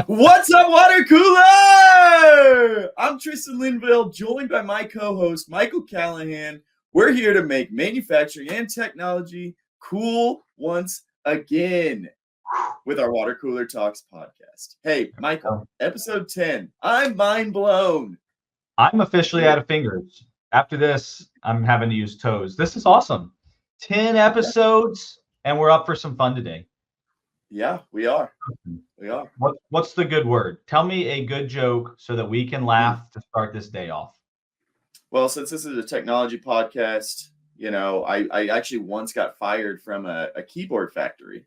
What's up, water cooler? I'm Tristan Linville, joined by my co-host Michael Callahan. We're here to make manufacturing and technology cool once again with our Water Cooler Talks podcast. Hey, Michael, episode 10. I'm mind blown. I'm officially out of fingers. After this, I'm having to use toes. This is awesome. 10 episodes, and we're up for some fun today. Yeah, we are. We are. What's the good word? Tell me a good joke so that we can laugh to start this day off. Well, since this is a technology podcast, you know, I actually once got fired from a keyboard factory.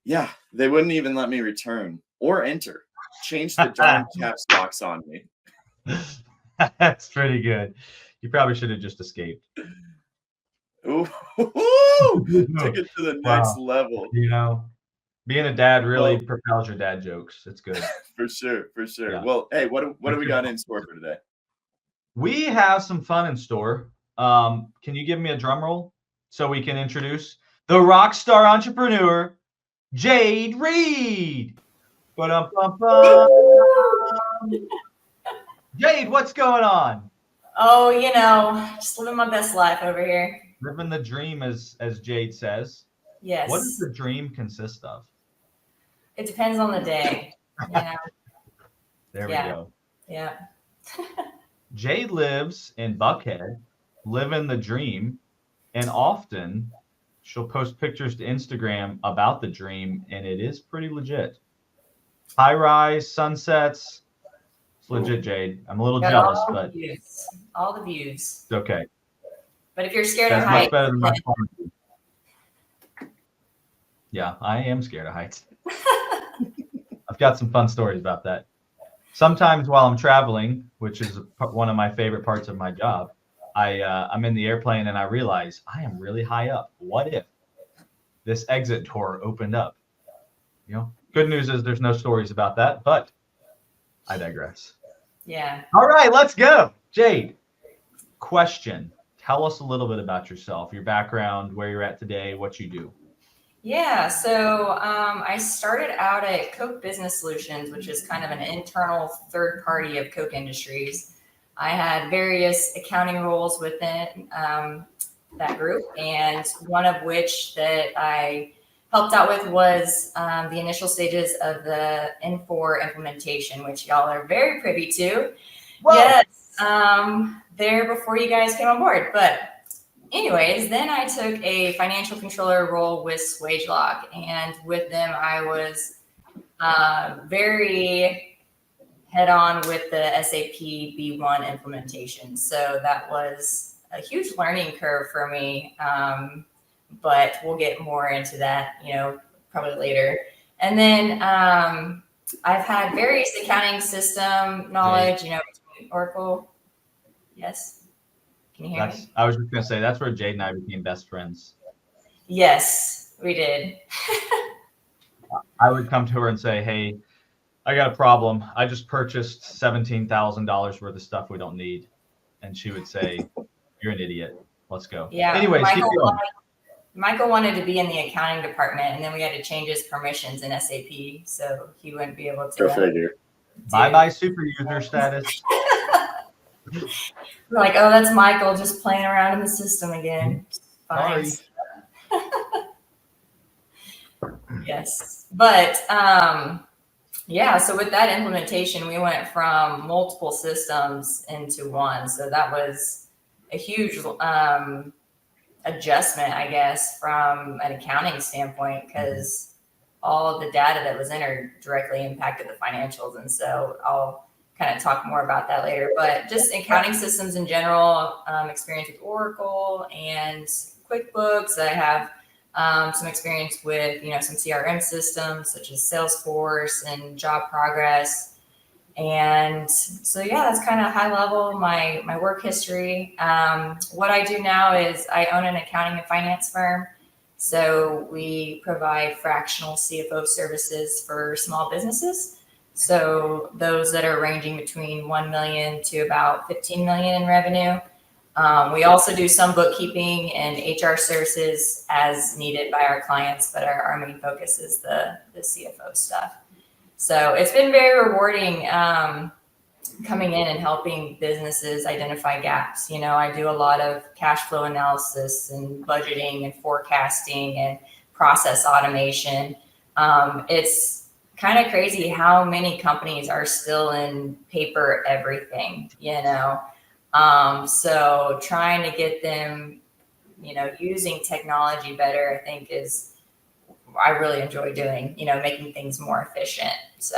Yeah, they wouldn't even let me return or enter. Change the darn caps locks on me. That's pretty good. You probably should have just escaped. Ooh, took it to the next level. You know, being a dad really propels your dad jokes. It's good. For sure. Yeah. Well, hey, what do we got in store for today? We have some fun in store. Can you give me a drum roll so we can introduce the rock star entrepreneur, Jayde Reid? Jayde, what's going on? Oh, you know, just living my best life over here. Living the dream, as Jayde says. Yes. What does the dream consist of? It depends on the day. You know? There we go. Yeah. Jayde lives in Buckhead, living the dream, and often she'll post pictures to Instagram about the dream, and it is pretty legit. High rise, sunsets. It's legit, Jayde. I'm a little jealous, but all the views. It's okay. But if you're scared That's of heights, much better than my phone. Yeah, I am scared of heights. I've got some fun stories about that. Sometimes while I'm traveling, which is one of my favorite parts of my job, I'm in the airplane and I realize I am really high up. What if this exit door opened up? You know, good news is there's no stories about that, but I digress. Yeah. All right, let's go. Jayde, question. Tell us a little bit about yourself, your background, where you're at today, what you do. Yeah, so I started out at Coke Business Solutions, which is kind of an internal third party of Coke Industries. I had various accounting roles within that group, and one of which that I helped out with was the initial stages of the N4 implementation, which y'all are very privy to. Whoa. Yes, there before you guys came on board. But anyways, then I took a financial controller role with SwageLock, and with them I was very head-on with the SAP B1 implementation. So that was a huge learning curve for me, but we'll get more into that, you know, probably later. And then I've had various accounting system knowledge, you know, between Oracle. Yes. Can you hear me? I was just going to say, that's where Jayde and I became best friends. Yes, we did. I would come to her and say, hey, I got a problem. I just purchased $17,000 worth of stuff we don't need. And she would say, you're an idiot. Let's go. Yeah. Anyways, Michael wanted to be in the accounting department, and then we had to change his permissions in SAP, so he wouldn't be able to. Go figure. Bye-bye super user status. We're like, oh, that's Michael just playing around in the system again. Fine. Yes. But yeah, so with that implementation, we went from multiple systems into one. So that was a huge adjustment, I guess, from an accounting standpoint, because all of the data that was entered directly impacted the financials. And so I'll kind of talk more about that later, but just accounting systems in general, experience with Oracle and QuickBooks. I have some experience with, you know, some CRM systems such as Salesforce and Job Progress. And so, yeah, that's kind of high level, my work history. What I do now is I own an accounting and finance firm. So we provide fractional CFO services for small businesses. So those that are ranging between 1 million to about 15 million in revenue. We also do some bookkeeping and HR services as needed by our clients, but our main focus is the CFO stuff. So it's been very rewarding coming in and helping businesses identify gaps. I do a lot of cash flow analysis and budgeting and forecasting and process automation. It's kind of crazy how many companies are still in paper everything, so trying to get them, using technology better, I think I really enjoy doing, making things more efficient. So.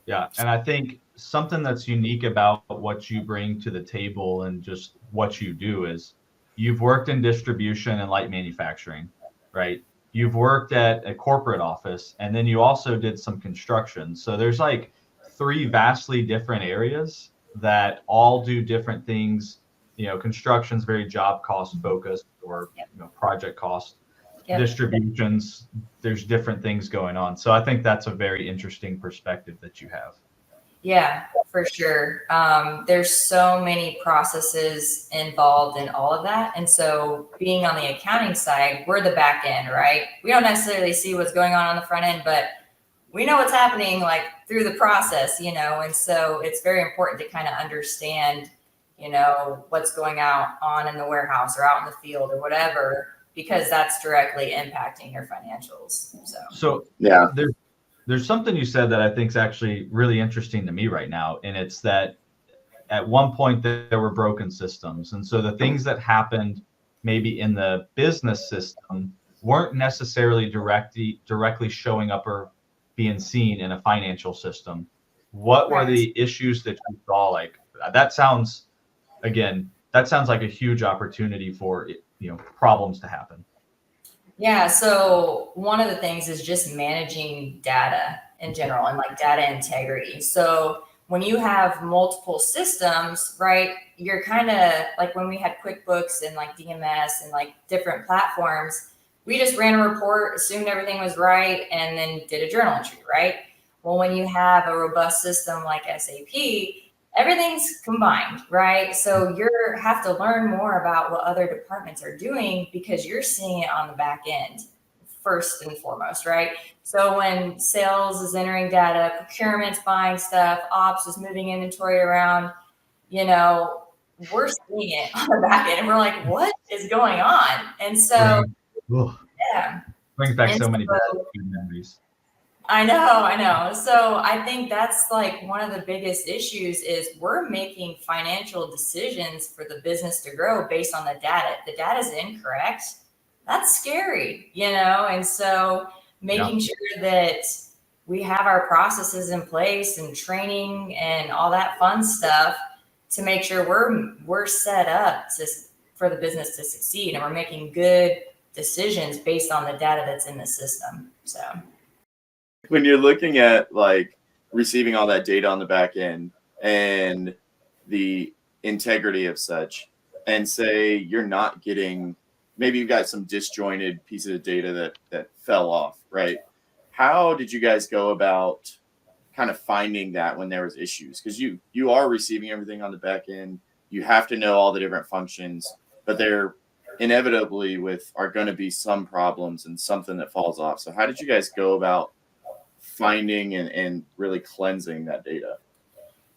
Yeah. And I think something that's unique about what you bring to the table and just what you do is you've worked in distribution and light manufacturing, right? You've worked at a corporate office, and then you also did some construction. So there's like 3 vastly different areas that all do different things. Construction's very job cost focused, or project cost. Yep. Distributions, there's different things going on. So I think that's a very interesting perspective that you have. Yeah, for sure. There's so many processes involved in all of that. And so being on the accounting side, we're the back end, right? We don't necessarily see what's going on the front end, but we know what's happening like through the process, and so it's very important to kind of understand, what's going on in the warehouse or out in the field or whatever, because that's directly impacting your financials. So Yeah. There's something you said that I think is actually really interesting to me right now. And it's that at one point there were broken systems. And so the things that happened maybe in the business system weren't necessarily directly showing up or being seen in a financial system. What were the issues that you saw? Like that sounds like a huge opportunity for problems to happen. Yeah. So one of the things is just managing data in general and like data integrity. So when you have multiple systems, right, you're kind of like when we had QuickBooks and like DMS and like different platforms, we just ran a report, assumed everything was right, and then did a journal entry, right? Well, when you have a robust system like SAP, everything's combined, right? So you have to learn more about what other departments are doing because you're seeing it on the back end first and foremost, right? So when sales is entering data, procurement's buying stuff, ops is moving inventory around, we're seeing it on the back end and we're like, what is going on? And so, yeah. Brings back so many memories. I know. So I think that's like one of the biggest issues is we're making financial decisions for the business to grow based on the data. If the data is incorrect, that's scary, and so making sure that we have our processes in place and training and all that fun stuff to make sure we're set up for the business to succeed and we're making good decisions based on the data that's in the system. So when you're looking at like receiving all that data on the back end and the integrity of such, and say you're not getting, maybe you've got some disjointed pieces of data that fell off, right? How did you guys go about kind of finding that when there was issues? Because you are receiving everything on the back end. You have to know all the different functions, but there inevitably are going to be some problems and something that falls off. So how did you guys go about finding and really cleansing that data?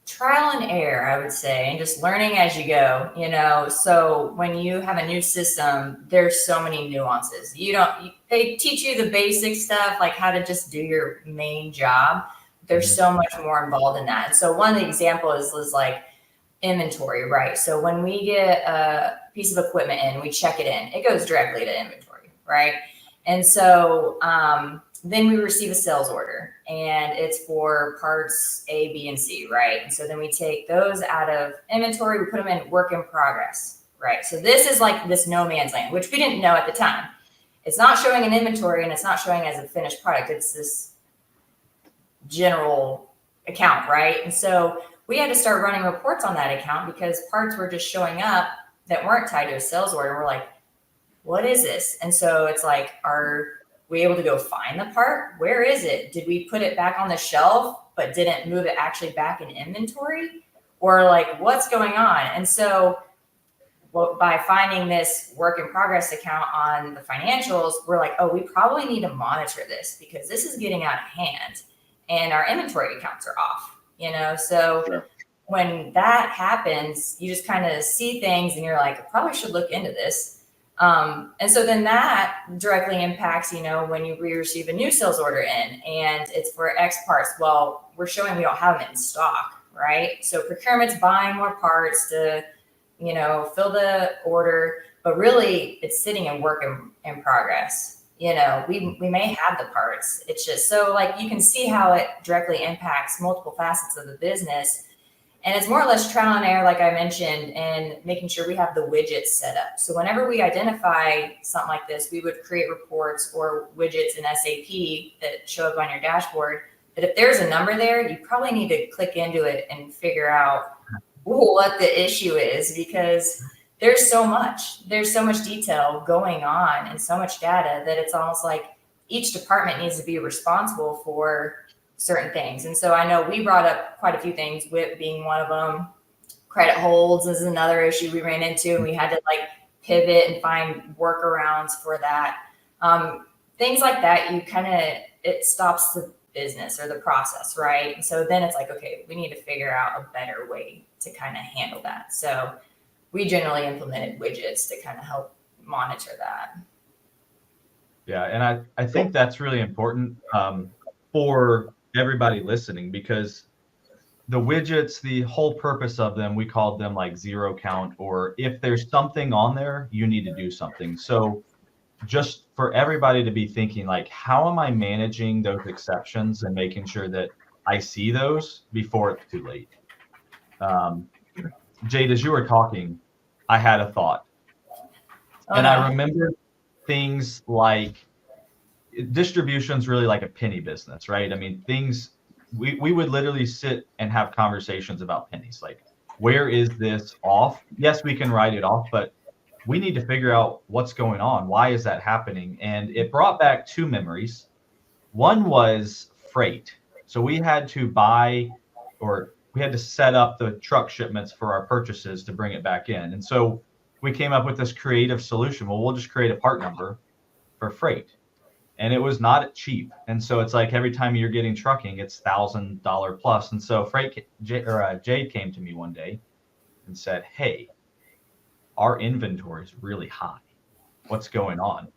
Trial and error, I would say, and just learning as you go, so when you have a new system, there's so many nuances. They teach you the basic stuff, like how to just do your main job. There's so much more involved in that. And so one of the examples is like inventory, right? So when we get a piece of equipment in, we check it in, it goes directly to inventory, right? And so, then we receive a sales order and it's for parts A, B, and C, right? And so then we take those out of inventory, we put them in work in progress, right? So this is like this no man's land, which we didn't know at the time. It's not showing an inventory and it's not showing as a finished product. It's this general account, right? And so we had to start running reports on that account because parts were just showing up that weren't tied to a sales order. We're like, what is this? And so it's like, are we able to go find the part? Where is it? Did we put it back on the shelf, but didn't move it actually back in inventory? Or like, what's going on? And so by finding this work in progress account on the financials, we're like, oh, we probably need to monitor this because this is getting out of hand. and our inventory accounts are off, so Sure. when that happens, you just kind of see things and you're like, I probably should look into this. And so then that directly impacts, when we receive a new sales order in and it's for X parts. Well, we're showing we don't have them in stock, right? So procurement's buying more parts to, fill the order, but really it's sitting in work in progress. We may have the parts. It's just so like you can see how it directly impacts multiple facets of the business. And it's more or less trial and error, like I mentioned, and making sure we have the widgets set up. So whenever we identify something like this, we would create reports or widgets in SAP that show up on your dashboard. But if there's a number there, you probably need to click into it and figure out what the issue is, because there's so much detail going on and so much data that it's almost like each department needs to be responsible for certain things. And so I know we brought up quite a few things, WIP being one of them. Credit holds is another issue we ran into, and we had to like pivot and find workarounds for that. Things like that, it stops the business or the process, right? And so then it's like, okay, we need to figure out a better way to kind of handle that. So we generally implemented widgets to kind of help monitor that. Yeah, and I think that's really important for everybody listening, because the widgets, the whole purpose of them, we called them like zero count, or if there's something on there, you need to do something. So just for everybody to be thinking like, how am I managing those exceptions and making sure that I see those before it's too late? Jayde, as you were talking, I had a thought. I remember things like distribution's really like a penny business, right? I mean, we would literally sit and have conversations about pennies. Like, where is this off? Yes, we can write it off, but we need to figure out what's going on. Why is that happening? And it brought back two memories. One was freight. So we had to set up the truck shipments for our purchases to bring it back in. And so we came up with this creative solution. Well, we'll just create a part number for freight. And it was not cheap. And so it's like every time you're getting trucking, it's $1,000 plus. And so Jayde came to me one day and said, hey, our inventory is really high. What's going on?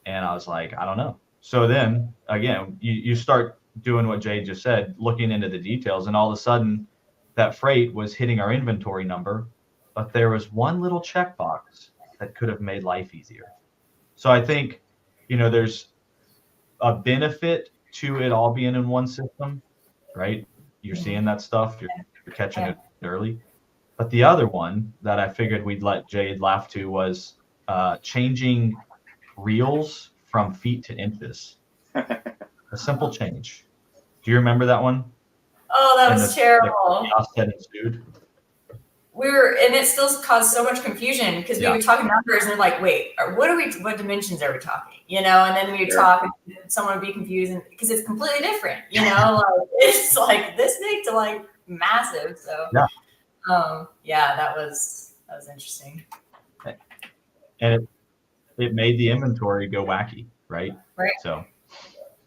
And I was like, I don't know. So then again, you start doing what Jayde just said, looking into the details, and all of a sudden that freight was hitting our inventory number, but there was one little checkbox that could have made life easier. So I think, there's a benefit to it all being in one system, right? You're seeing that stuff, you're catching it early. But the other one that I figured we'd let Jayde laugh to was changing reels from feet to inches. A simple change. Do you remember that one? Oh, that was terrible. The chaos that ensued. And it still caused so much confusion because we would talk numbers and they're like, wait, what dimensions are we talking? And then we would talk and someone would be confused because it's completely different, like it's like this big to like massive. So that was interesting. And it made the inventory go wacky, right? Right. So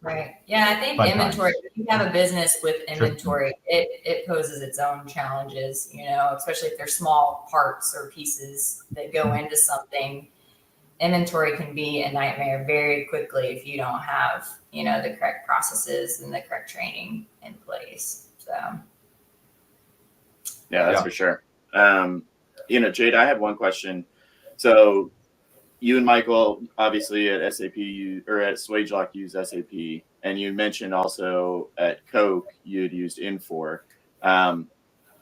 right. Yeah, I think inventory, if you have a business with inventory, it poses its own challenges, especially if there's small parts or pieces that go into something. Inventory can be a nightmare very quickly if you don't have, the correct processes and the correct training in place. So yeah, that's for sure. Jayde, I have one question. So you and Michael, obviously at SAP or at SwageLock use SAP, and you mentioned also at Coke you had used Infor.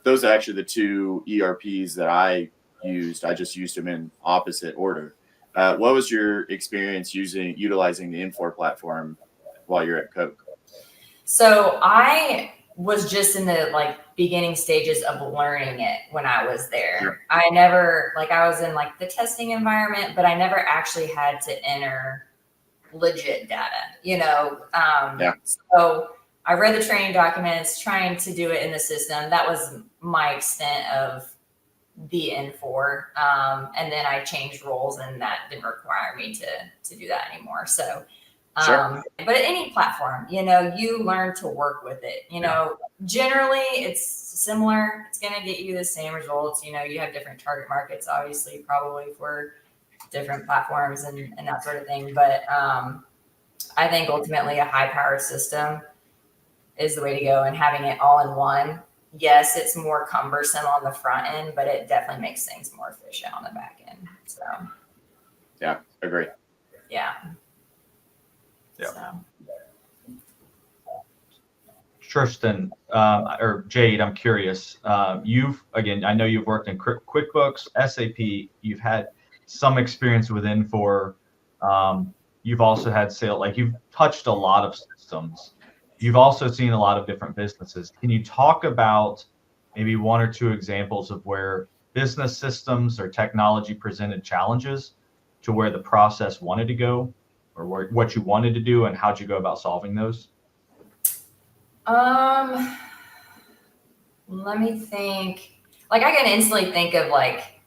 Those are actually the two ERPs that I used. I just used them in opposite order. What was your experience utilizing the Infor platform while you're at Coke? So I was just in the beginning stages of learning it when I was there. Sure. I never I was in the testing environment, but I never actually had to enter legit data, So I read the training documents, trying to do it in the system. That was my extent of the Infor. And then I changed roles and that didn't require me to do that anymore. So Sure. But any platform, you learn to work with it. Generally it's similar. It's going to get you the same results. You have different target markets, obviously, probably for different platforms and that sort of thing. But I think ultimately a high power system is the way to go, and having it all in one. Yes, it's more cumbersome on the front end, but it definitely makes things more efficient on the back end. So, yeah, agree. Yeah. Yeah. So. Tristan, or Jayde, I'm curious. I know you've worked in QuickBooks, SAP. You've had some experience with Infor. You've also had sale. Like, you've touched a lot of systems. You've also seen a lot of different businesses. Can you talk about maybe one or two examples of where business systems or technology presented challenges to where the process wanted to go, or what you wanted to do, and how'd you go about solving those? Let me think. Like, I can instantly think of like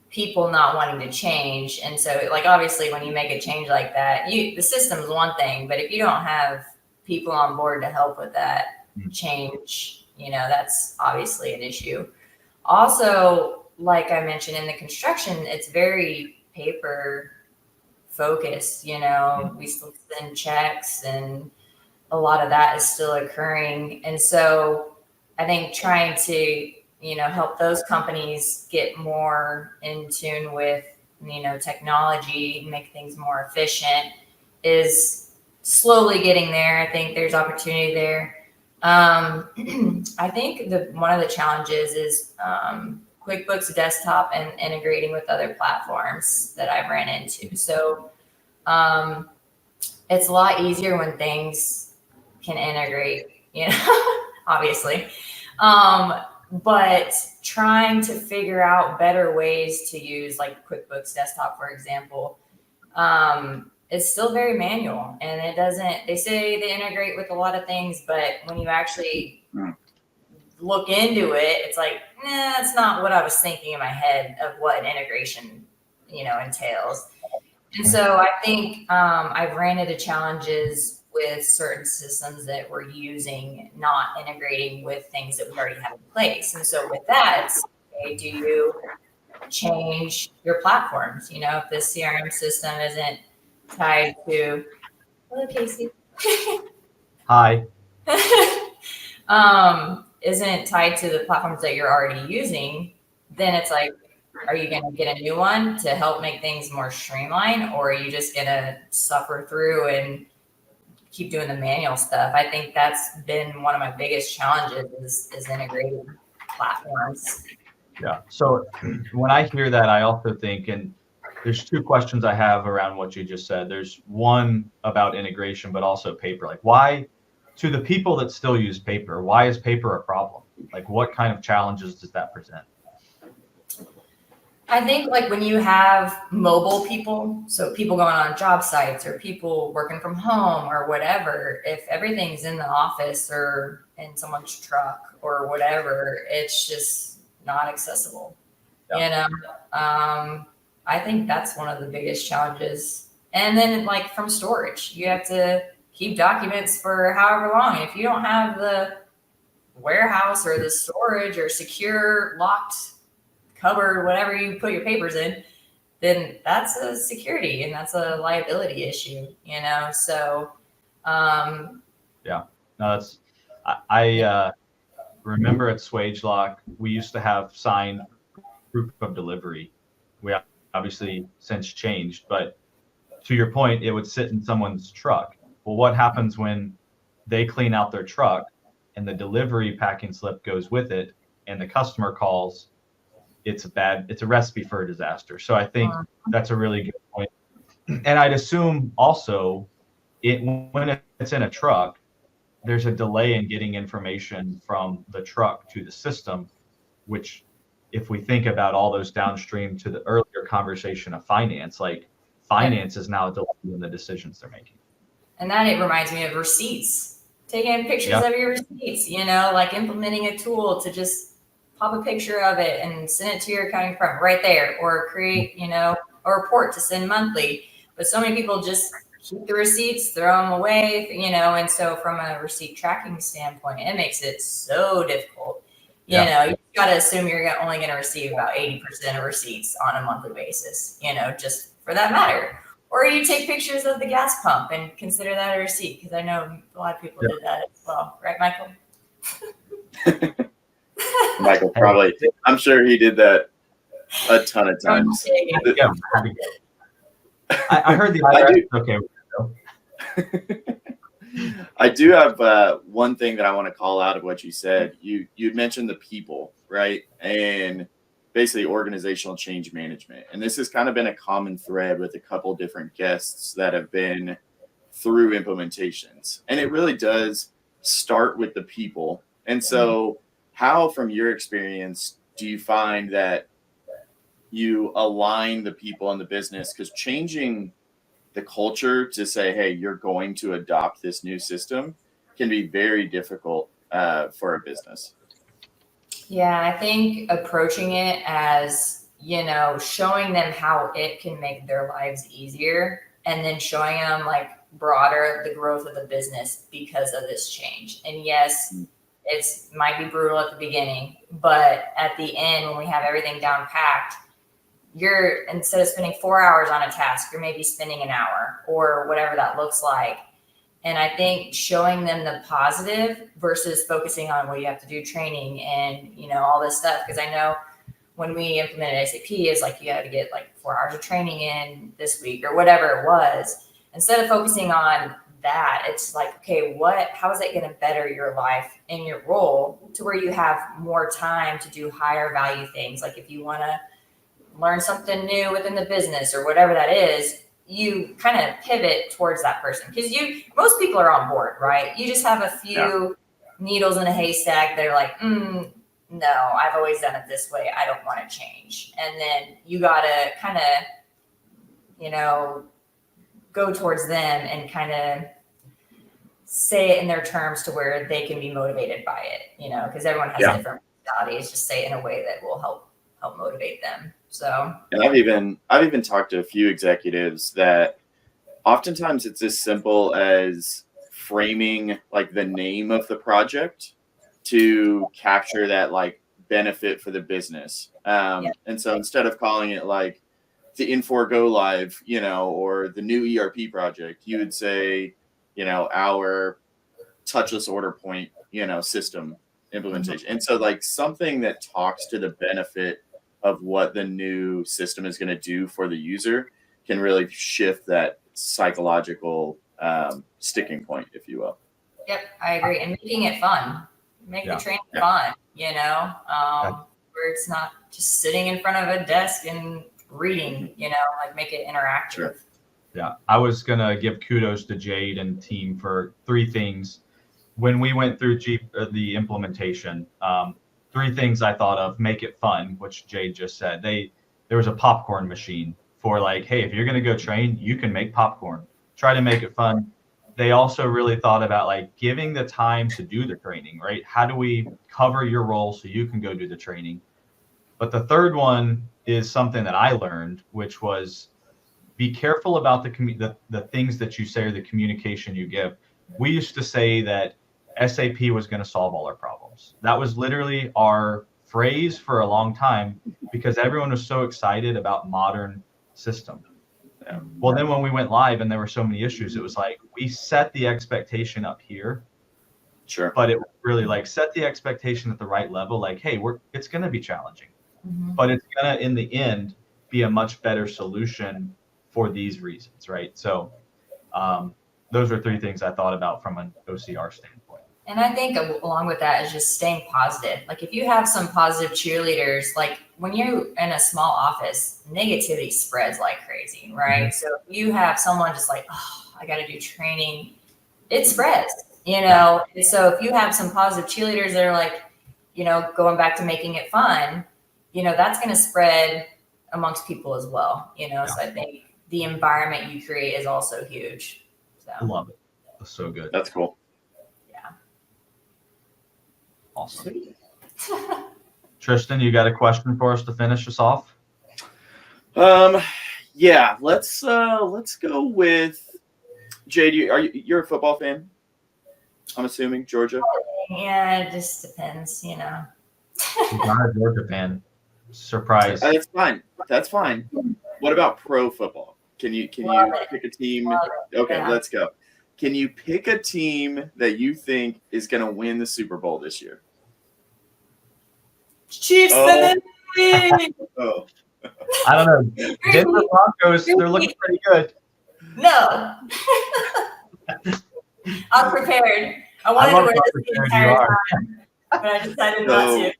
people not wanting to change. And so, like, obviously when you make a change like that, the system's one thing, but if you don't have people on board to help with that change, that's obviously an issue. Also, like I mentioned, in the construction, it's very paper focused. We still send checks, and a lot of that is still occurring. And so I think trying to, help those companies get more in tune with, technology, make things more efficient, is slowly getting there. I think there's opportunity there. I think one of the challenges is QuickBooks Desktop and integrating with other platforms that I've ran into. So it's a lot easier when things can integrate, obviously. But trying to figure out better ways to use, like QuickBooks Desktop, for example, it's still very manual, and they say they integrate with a lot of things, but when you actually look into it, it's like, that's not what I was thinking in my head of what an integration, entails. And so I think I've ran into challenges with certain systems that we're using, not integrating with things that we already have in place. And so with that, it's, okay, do you change your platforms? If the CRM system isn't tied to, hello, Casey. Hi. Isn't tied to the platforms that you're already using, then it's like, are you going to get a new one to help make things more streamlined, or are you just going to suffer through and keep doing the manual stuff? I think that's been one of my biggest challenges is integrating platforms. Yeah. So when I hear that, I also think, and there's two questions I have around what you just said. There's one about integration, but also paper. Like, why, to the people that still use paper, why is paper a problem? Like, what kind of challenges does that present? I think like when you have mobile people, so people going on job sites or people working from home or whatever, if everything's in the office or in someone's truck or whatever, it's just not accessible. Yeah. I think that's one of the biggest challenges. And then like from storage, you have to keep documents for however long. If you don't have the warehouse or the storage or secure locked cupboard, whatever you put your papers in, then that's a security and that's a liability issue, So, yeah, no, that's, I remember at SwageLock, we used to have signed proof of delivery. We obviously since changed, but to your point, it would sit in someone's truck. Well, what happens when they clean out their truck and the delivery packing slip goes with it and the customer calls? It's a recipe for a disaster. So I think that's a really good point. And I'd assume also when it's in a truck, there's a delay in getting information from the truck to the system, which if we think about all those downstream to the earlier conversation of finance, like finance is now delayed in the decisions they're making. And then it reminds me of receipts, taking pictures of your receipts, like implementing a tool to just pop a picture of it and send it to your accounting department right there, or create, a report to send monthly. But so many people just keep the receipts, throw them away, and so from a receipt tracking standpoint, it makes it so difficult. You got to assume you're only going to receive about 80% of receipts on a monthly basis, just for that matter. Or you take pictures of the gas pump and consider that a receipt, because I know a lot of people did that as well. Right, Michael? Michael probably, I'm sure he did that a ton of times. I heard the IRS. Okay. I do have one thing that I want to call out of what you said. You mentioned the people, right? And basically organizational change management. And this has kind of been a common thread with a couple different guests that have been through implementations. And it really does start with the people. And so how, from your experience, do you find that you align the people in the business? Because changing the culture to say, hey, you're going to adopt this new system can be very difficult for a business. Yeah, I think approaching it as, showing them how it can make their lives easier, and then showing them like broader the growth of the business because of this change. And yes, it might be brutal at the beginning, but at the end, when we have everything down packed, you're, instead of spending 4 hours on a task, you're maybe spending an hour or whatever that looks like. And I think showing them the positive versus focusing on, well, you have to do training and, all this stuff. Because I know when we implemented SAP, it's like you had to get like 4 hours of training in this week or whatever it was. Instead of focusing on that, it's like, okay, how is it going to better your life and your role to where you have more time to do higher value things? Like if you want to learn something new within the business or whatever that is, you kind of pivot towards that person, because most people are on board, right? You just have a few needles in a haystack that are like, no, I've always done it this way. I don't want to change. And then you got to kind of, go towards them and kind of say it in their terms to where they can be motivated by it, because everyone has different personalities. Just say it in a way that will help motivate them. So, and I've even talked to a few executives that oftentimes it's as simple as framing like the name of the project to capture that like benefit for the business. And so instead of calling it like the Infor Go Live, or the new ERP project, you would say, our touchless order point, system implementation. And so like something that talks to the benefit of what the new system is going to do for the user can really shift that psychological sticking point, if you will. Yep, I agree. And making it fun. Make the training fun, where it's not just sitting in front of a desk and reading, like make it interactive. Sure. Yeah, I was going to give kudos to Jayde and team for 3 things. When we went through the implementation, 3 things I thought of: make it fun, which Jayde just said. There was a popcorn machine for like, hey, if you're going to go train, you can make popcorn. Try to make it fun. They also really thought about like giving the time to do the training, right? How do we cover your role so you can go do the training? But the third one is something that I learned, which was be careful about the things that you say or the communication you give. We used to say that SAP was going to solve all our problems. That was literally our phrase for a long time because everyone was so excited about modern system. Well, then when we went live and there were so many issues, it was like we set the expectation up here. Sure. But it really like set the expectation at the right level. Like, hey, it's going to be challenging, but it's going to, in the end, be a much better solution for these reasons, right? So those are 3 things I thought about from an OCR standpoint. And I think along with that is just staying positive. Like if you have some positive cheerleaders, like when you're in a small office, negativity spreads like crazy, right? So if you have someone just like, oh, I got to do training, it spreads, And so if you have some positive cheerleaders that are like, going back to making it fun, that's going to spread amongst people as well, So I think the environment you create is also huge. So I love it. That's so good. That's cool. Awesome. Tristan, you got a question for us to finish us off? Yeah, let's go with Jayde, you're a football fan? I'm assuming Georgia. Yeah, it just depends, you know. I'm not a Georgia fan. Surprise. That's fine. That's fine. What about pro football? Can you Love it. pick a team? Love it. Okay, Yeah. let's go. Can you pick a team that you think is going to win the Super Bowl this year? Chiefs. Oh. Oh, I don't know. Denver Broncos, they're looking pretty good. No. I'm prepared. I wanted to love wear how this the prepared entire you are. time, but I decided not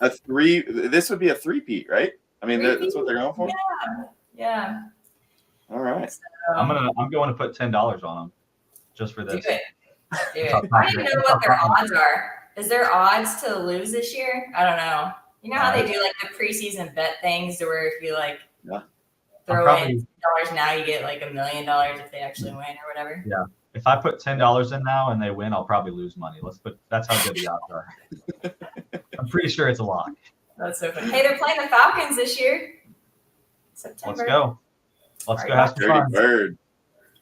to. this would be a three-peat, right? I mean, that's what they're going for. Yeah. All right. So, I'm going to put $10 on them just for do this. it. Do it. I don't even know what their odds are. Is there odds to lose this year? I don't know. You know how they do like the preseason bet things to where if you like throw in $10 now, you get like $1 million if they actually win or whatever. Yeah. If I put $10 in now and they win, I'll probably lose money. That's how good the odds are. I'm pretty sure it's a lock. That's so funny. Hey, they're playing the Falcons this year. September. Let's go. Let's go have some Dirty fun. bird.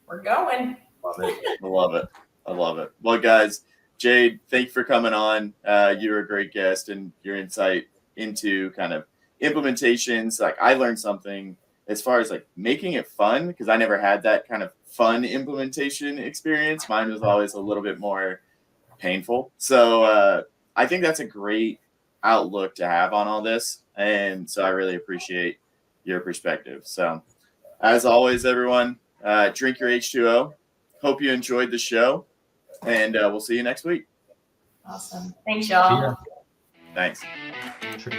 We're going. Love it. I love it. I love it. Well, guys, Jayde, thank you for coming on. You're a great guest, and your insight into kind of implementations. Like, I learned something as far as like making it fun, because I never had that kind of fun implementation experience. Mine was always a little bit more painful. So I think that's a great outlook to have on all this. And so I really appreciate your perspective. So as always, everyone, drink your H2O. Hope you enjoyed the show, and we'll see you next week. Awesome. Thanks, y'all. See ya. Thanks. Sure.